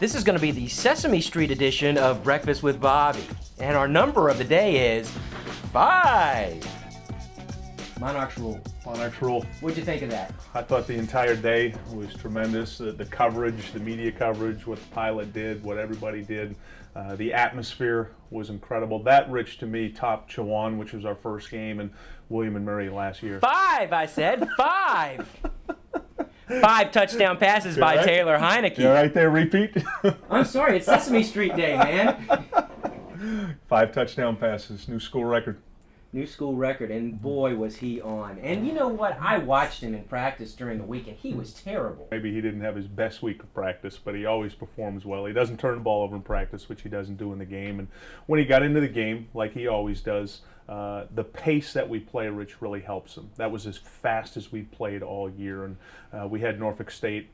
This is going to be the Sesame Street edition of Breakfast with Bobby. And our number of the day is 5. Monarchs rule. Monarchs rule. What'd you think of that? I thought the entire day was tremendous. The coverage, the media coverage, what the pilot did, what everybody did. The atmosphere was incredible. That, Rich, to me, topped Chowan, which was our first game, and William and Mary last year. 5, I said. 5. 5 touchdown passes by right? Taylor Heineke. You all right there, repeat? I'm sorry, it's Sesame Street Day, man. 5 touchdown passes, new school record. New school record, and boy was he on. And you know what? I watched him in practice during the week, and he was terrible. Maybe he didn't have his best week of practice, but he always performs well. He doesn't turn the ball over in practice, which he doesn't do in the game. And when he got into the game, like he always does, the pace that we play, Rich, really helps him. That was as fast as we played all year, and we had Norfolk State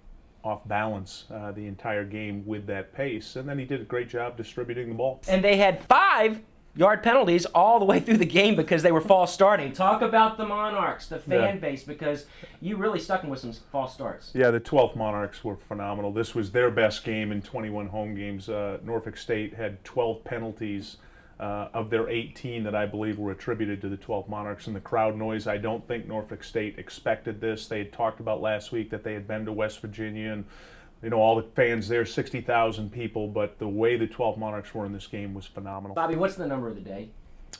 off balance the entire game with that pace. And then he did a great job distributing the ball. And they had 5-yard penalties all the way through the game because they were false starting. Talk about the Monarchs, the fan base, because you really stuck them with some false starts. Yeah, the 12th Monarchs were phenomenal. This was their best game in 21 home games. Norfolk State had 12 penalties of their 18 that I believe were attributed to the 12th Monarchs. And the crowd noise, I don't think Norfolk State expected this. They had talked about last week that they had been to West Virginia, and you know, all the fans there, 60,000 people, but the way the 12 Monarchs were in this game was phenomenal. Bobby, what's the number of the day?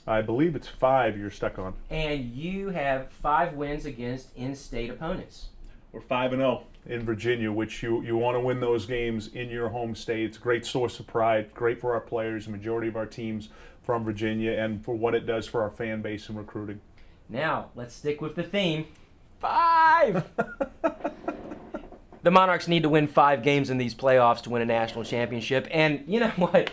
I believe it's 5 you're stuck on. And you have 5 wins against in-state opponents. We're 5-0 in Virginia, which you want to win those games in your home state. It's a great source of pride, great for our players, the majority of our teams from Virginia, and for what it does for our fan base and recruiting. Now, let's stick with the theme. 5! The Monarchs need to win 5 games in these playoffs to win a national championship. And you know what?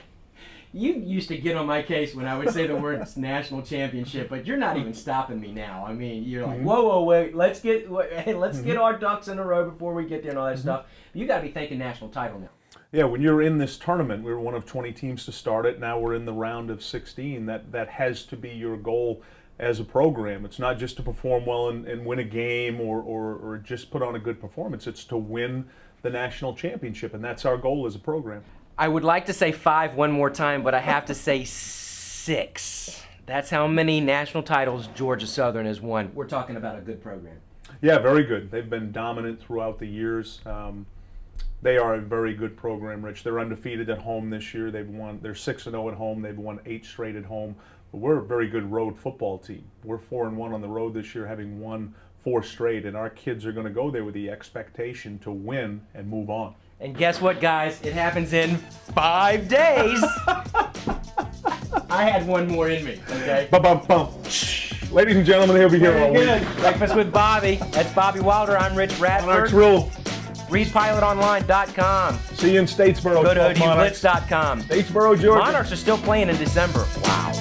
You used to get on my case when I would say the word national championship, but you're not even stopping me now. I mean, you're like, whoa, wait, let's get our ducks in a row before we get there and all that stuff. You got to be thinking national title now. Yeah, when you're in this tournament, we were one of 20 teams to start it. Now we're in the round of 16. That has to be your goal as a program. It's not just to perform well and win a game or just put on a good performance. It's to win the national championship, and that's our goal as a program. I would like to say 5 one more time, but I have to say 6. That's how many national titles Georgia Southern has won. We're talking about a good program. Yeah, very good. They've been dominant throughout the years. They are a very good program, Rich. They're undefeated at home this year. They're 6-0 at home. They've won 8 straight at home. But we're a very good road football team. We're 4-1 on the road this year, having won 4 straight, and our kids are going to go there with the expectation to win and move on. And guess what, guys? It happens in 5 days. I had one more in me, okay? Bum. Ladies and gentlemen, he'll be here all week. Breakfast with Bobby. That's Bobby Wilder. I'm Rich Radford. Monarchs rule. Read pilotonline.com. See you in Statesboro. Go to ODUblitz.com. Statesboro, Georgia. Monarchs are still playing in December. Wow.